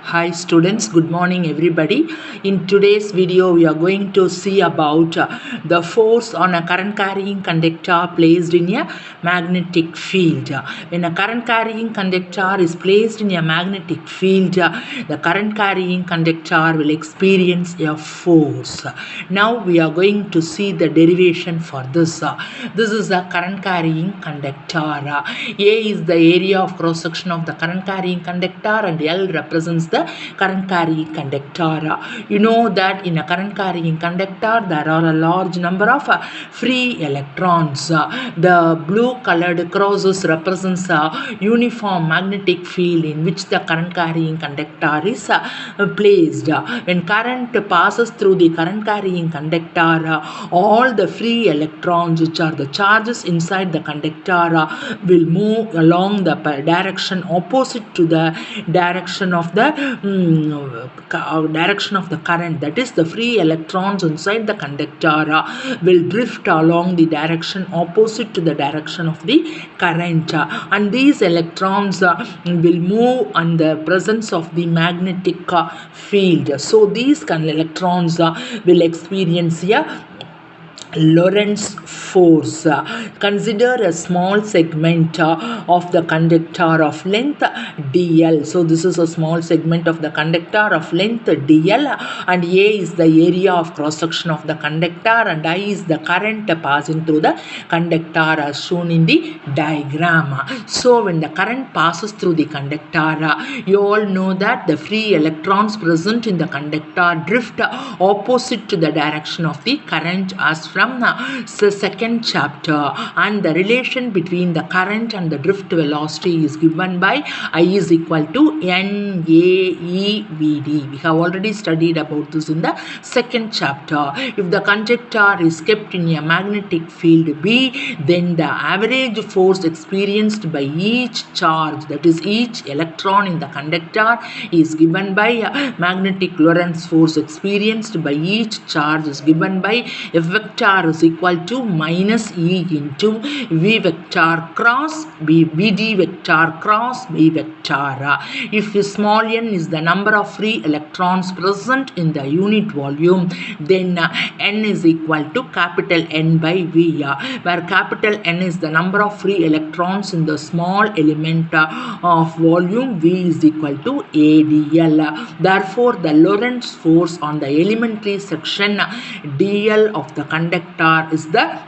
Hi students, good morning everybody. In today's video we are going to see about the force on a current carrying conductor placed in a magnetic field. When a current carrying conductor is placed in a magnetic field, the current carrying conductor will experience a force. Now we are going to see the derivation for this. This is a current carrying conductor. A is the area of cross section of the current carrying conductor and L represents the current carrying conductor. You know that in a current carrying conductor there are a large number of free electrons. The blue colored crosses represents a uniform magnetic field in which the current carrying conductor is placed. When current passes through the current carrying conductor, all the free electrons, which are the charges inside the conductor, will move along the direction opposite to the direction of the current. That is, the free electrons inside the conductor will drift along the direction opposite to the direction of the current, and these electrons will move in the presence of the magnetic field. So these electrons will experience a Lorentz force. Consider a small segment of the conductor of length dl. So this is a small segment of the conductor of length dl, and A is the area of cross section of the conductor, and I is the current passing through the conductor as shown in the diagram. So when the current passes through the conductor, you all know that the free electrons present in the conductor drift opposite to the direction of the current as from the second chapter, and the relation between the current and the drift velocity is given by I is equal to NAEVD. We have already studied about this in the second chapter. If the conductor is kept in a magnetic field B, then the average force experienced by each charge, that is each electron in the conductor, is given by magnetic Lorentz force experienced by each charge is given by F vector is equal to minus E into V vector cross BD vector cross B vector. If small n is the number of free electrons present in the unit volume, then n is equal to capital N by V, where capital N is the number of free electrons in the small element of volume, V is equal to AdL. Therefore, the Lorentz force on the elementary section dl of the conductor is the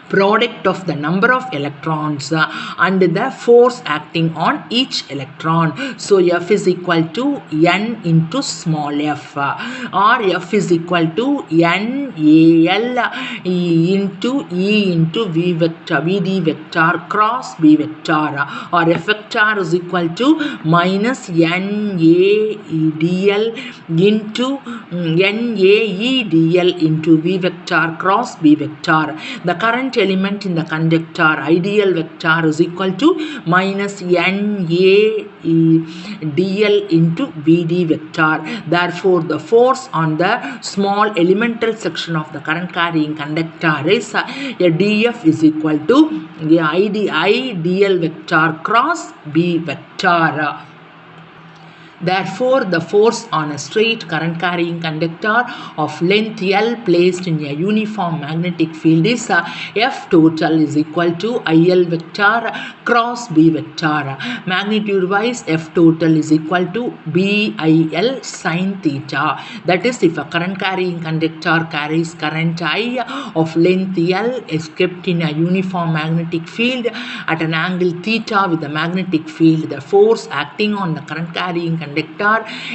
product of the number of electrons and the force acting on each electron. So F is equal to N into small f, or F is equal to NAL into E into V vector VD vector cross B vector, or F vector is equal to minus NAEDL into NAEDL into V vector cross B vector. The current element in the conductor ideal vector is equal to minus NAEDL into VD vector. Therefore, the force on the small elemental section of the current carrying conductor is DF is equal to the ideal vector cross B vector. Therefore, the force on a straight current carrying conductor of length L placed in a uniform magnetic field is F total is equal to IL vector cross B vector. Magnitude wise, F total is equal to BIL sin theta. That is, if a current carrying conductor carries current I of length L is kept in a uniform magnetic field at an angle theta with the magnetic field, the force acting on the current carrying conductor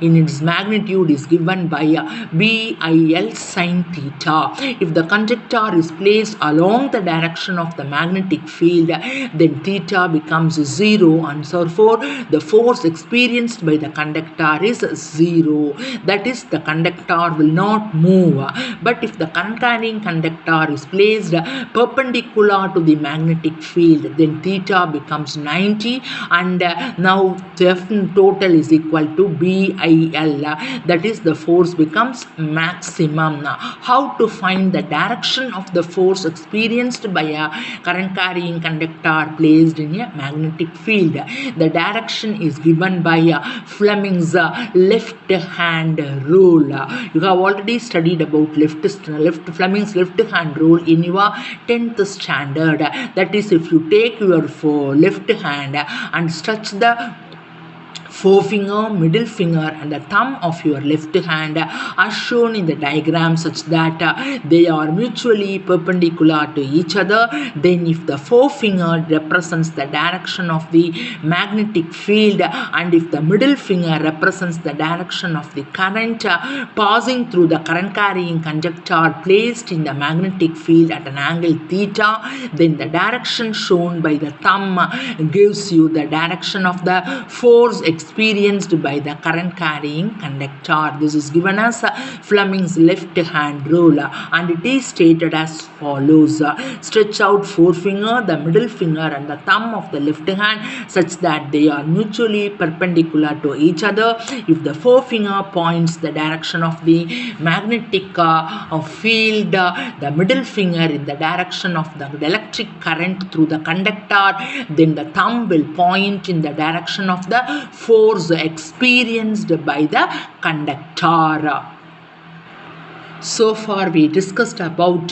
in its magnitude is given by BIL sin theta. If the conductor is placed along the direction of the magnetic field, then theta becomes 0, and therefore the force experienced by the conductor is 0. That is, the conductor will not move. But if the current carrying conductor is placed perpendicular to the magnetic field, then theta becomes 90, and now F total is equal equal to BIL. That is, the force becomes maximum. How to find the direction of the force experienced by a current carrying conductor placed in a magnetic field? The direction is given by Fleming's left hand rule. You have already studied about Fleming's left hand rule in your 10th standard. That is, if you take your left hand and stretch the forefinger, middle finger and the thumb of your left hand are shown in the diagram such that they are mutually perpendicular to each other. Then if the forefinger represents the direction of the magnetic field and if the middle finger represents the direction of the current passing through the current carrying conductor placed in the magnetic field at an angle theta, then the direction shown by the thumb gives you the direction of the force experienced by the current carrying conductor. This is given as Fleming's left hand rule and it is stated as follows. Stretch out forefinger, the middle finger and the thumb of the left hand such that they are mutually perpendicular to each other. If the forefinger points the direction of the magnetic field, the middle finger in the direction of the electric current through the conductor, then the thumb will point in the direction of the force experienced by the conductor. So far we discussed about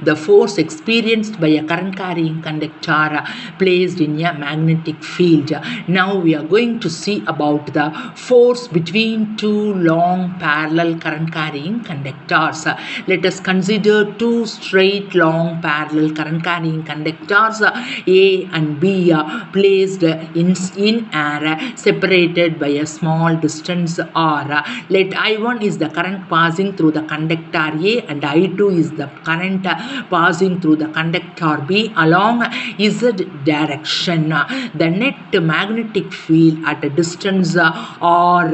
the force experienced by a current carrying conductor placed in a magnetic field. Now we are going to see about the force between two long parallel current carrying conductors. Let us consider two straight long parallel current carrying conductors A and B placed in air separated by a small distance r. Let I1 is the current passing through the conductor A and I2 is the current passing through the conductor B along Z direction. The net magnetic field at a distance R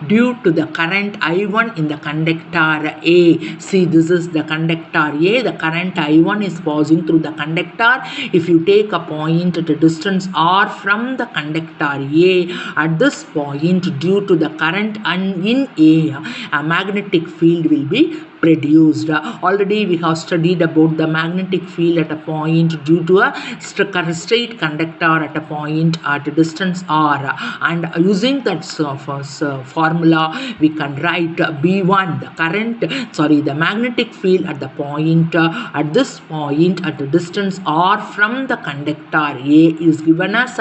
due to the current I1 in the conductor A. See, this is the conductor A. The current I1 is passing through the conductor. If you take a point at a distance R from the conductor A, at this point due to the current in a magnetic field will be produced. Already we have studied about the magnetic field at a point due to a straight conductor at a point at a distance r, and using that formula we can write B1 the magnetic field at the point at this point at a distance r from the conductor A is given as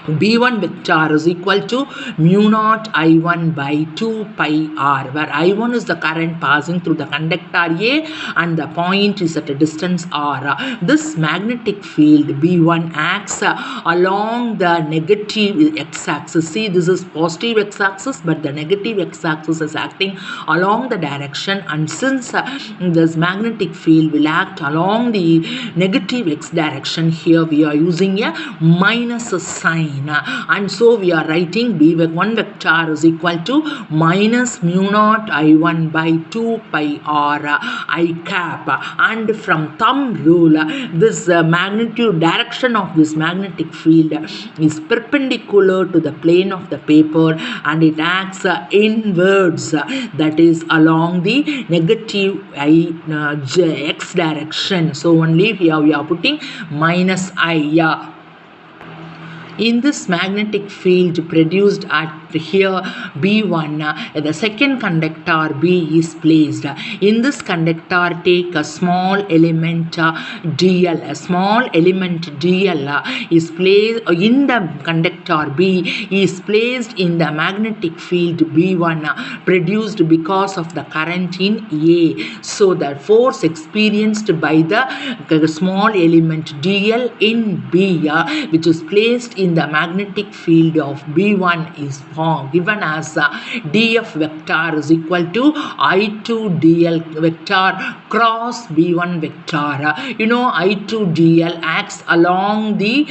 B1 vector is equal to mu naught I1 by 2 pi r, where I1 is the current passing through the conductor A and the point is at a distance r. This magnetic field B1 acts along the negative x-axis. See, this is positive x-axis, but the negative x-axis is acting along the direction, and since this magnetic field will act along the negative x direction, here we are using a minus sign. And so we are writing B1 vector is equal to minus mu naught I1 by 2 pi r I cap, and from thumb rule this magnitude direction of this magnetic field is perpendicular to the plane of the paper and it acts inwards, that is along the negative x direction. So only here we are putting minus I. In this magnetic field produced at here B1, the second conductor B is placed. In this conductor, take a small element DL. A small element DL is placed in the conductor B is placed in the magnetic field B1 produced because of the current in A. So the force experienced by the small element DL in B which is placed in the magnetic field of B1 is given as dF vector is equal to I2 dl vector cross B1 vector. You know, I2 dl acts along the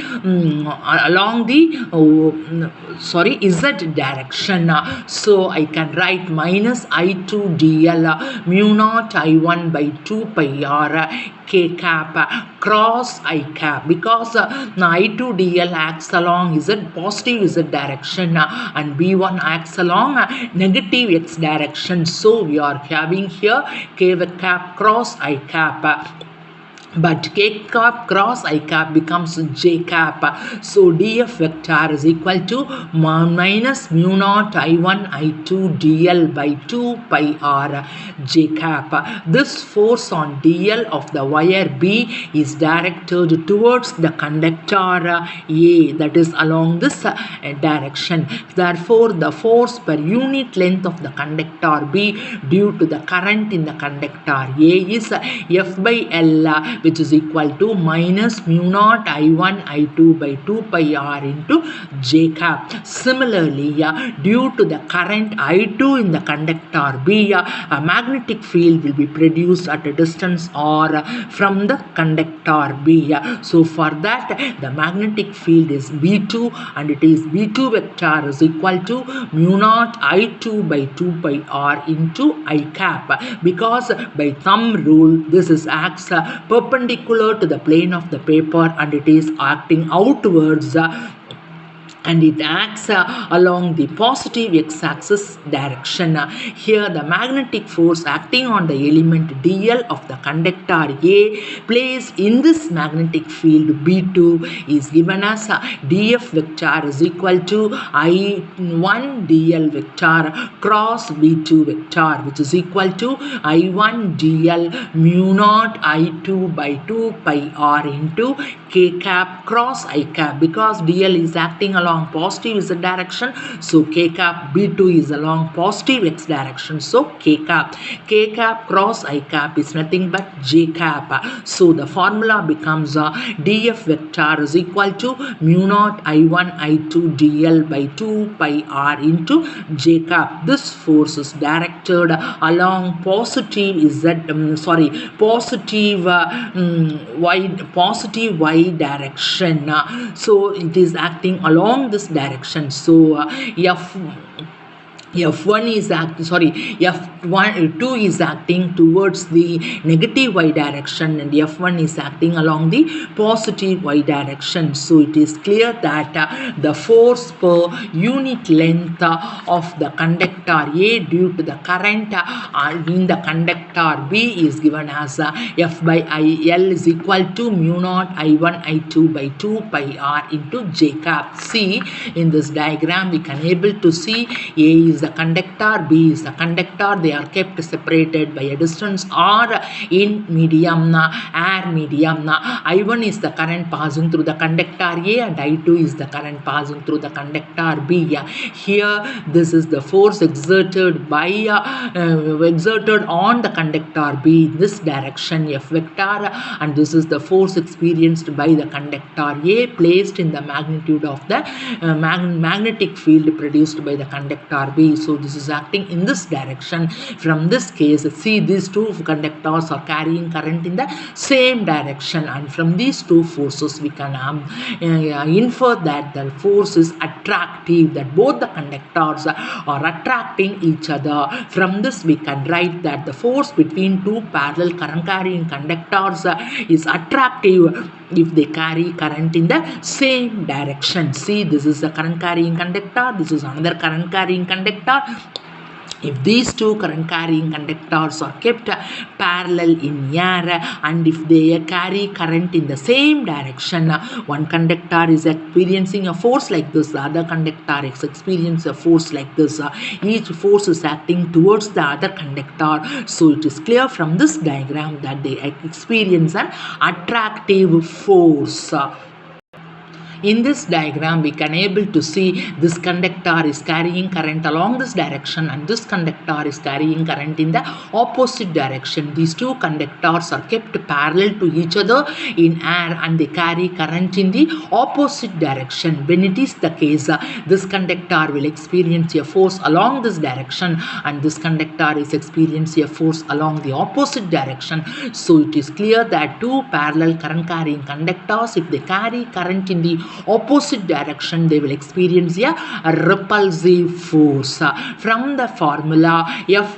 Z direction. So I can write minus I2 dl mu naught I1 by 2 pi r K cap cross I cap, because I2 dl acts along z positive z direction and B1 acts along negative x direction. So we are having here K cap cross I cap. But K cap cross I cap becomes J cap. So df vector is equal to minus mu naught I1 I2 dl by 2 pi r J cap. This force on dl of the wire B is directed towards the conductor A, that is along this direction. Therefore, the force per unit length of the conductor B due to the current in the conductor A is F by L, which is equal to minus mu naught I1 I2 by 2 pi r into J cap. Similarly, due to the current I2 in the conductor B, a magnetic field will be produced at a distance r from the conductor B. So for that, the magnetic field is B2, and it is B2 vector is equal to mu naught I2 by 2 pi r into I cap, because by thumb rule this is acts perpendicular to the plane of the paper, and it is acting outwards and it acts along the positive x-axis direction. Here the magnetic force acting on the element dl of the conductor A placed in this magnetic field B2 is given as df vector is equal to I1 dl vector cross B2 vector, which is equal to I1 dl mu naught I2 by 2 pi r into K cap cross I cap, because dl is acting along positive z direction, so K cap B2 is along positive x direction, so K cap cross I cap is nothing but J cap. So the formula becomes df vector is equal to mu naught I1 I2 dl by 2 pi r into J cap. This force is directed along positive y direction. So it is acting along this direction. So F2 is acting towards the negative y direction, and F1 is acting along the positive y direction. So it is clear that the force per unit length of the conductor A due to the current in the conductor B is given as F by IL is equal to mu naught I1 I2 by 2 pi r into J cap. See, in this diagram we can able to see A is the conductor, B is the conductor. They are kept separated by a distance r in medium, air medium. I1 is the current passing through the conductor A, and I2 is the current passing through the conductor B. Here this is the force exerted by exerted on the conductor B in this direction, F vector, and this is the force experienced by the conductor A placed in the magnitude of the magnetic field produced by the conductor B. So this is acting in this direction. From this case, see, these two conductors are carrying current in the same direction, and from these two forces we can infer that the force is attractive, that both the conductors are attracting each other. From this we can write that the force between two parallel current carrying conductors is attractive if they carry current in the same direction. See, this is the current carrying conductor, this is another current carrying conductor. If these two current carrying conductors are kept parallel in air, and if they carry current in the same direction, one conductor is experiencing a force like this, the other conductor is experiencing a force like this. Each force is acting towards the other conductor. So it is clear from this diagram that they experience an attractive force. In this diagram we can able to see this conductor is carrying current along this direction, and this conductor is carrying current in the opposite direction. These two conductors are kept parallel to each other in air, and they carry current in the opposite direction. When it is the case, this conductor will experience a force along this direction, and this conductor is experiencing a force along the opposite direction. So it is clear that two parallel current carrying conductors, if they carry current in the opposite direction, they will experience a repulsive force. From the formula, F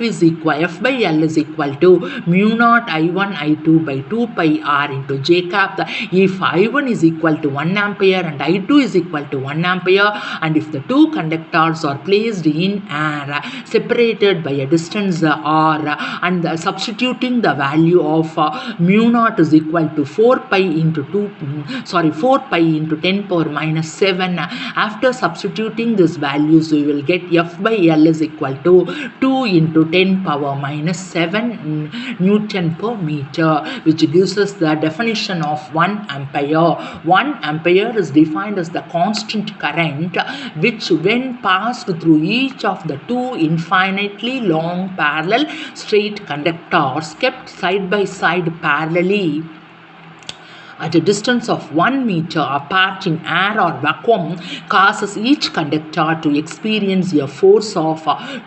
by L is equal to mu naught I1 I2 by 2 pi r into j cap. If I1 is equal to 1 ampere and I2 is equal to 1 ampere, and if the two conductors are placed in air separated by a distance r, and substituting the value of mu naught is equal to 4 pi into 10 power minus 7. After substituting these values, we will get F by L is equal to 2 into 10 power minus 7 Newton per meter, which gives us the definition of 1 ampere. 1 ampere is defined as the constant current which, when passed through each of the two infinitely long parallel straight conductors kept side by side parallelly at a distance of 1 meter apart in air or vacuum, causes each conductor to experience a force of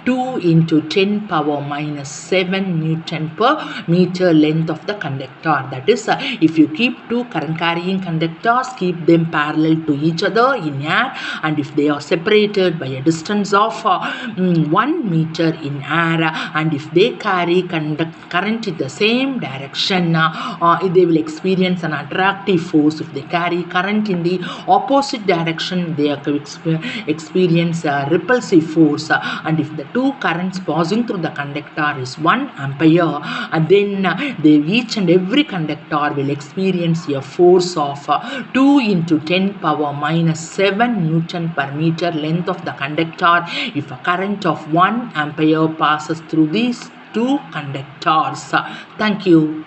2 into 10 power minus 7 Newton per meter length of the conductor. That is, if you keep two current carrying conductors, keep them parallel to each other in air, and if they are separated by a distance of 1 meter in air, and if they carry current in the same direction, they will experience an attractive force. If they carry current in the opposite direction, they experience a repulsive force. And if the two currents passing through the conductor is 1 ampere, then each and every conductor will experience a force of 2 into 10 power minus 7 Newton per meter length of the conductor if a current of 1 ampere passes through these two conductors. Thank you.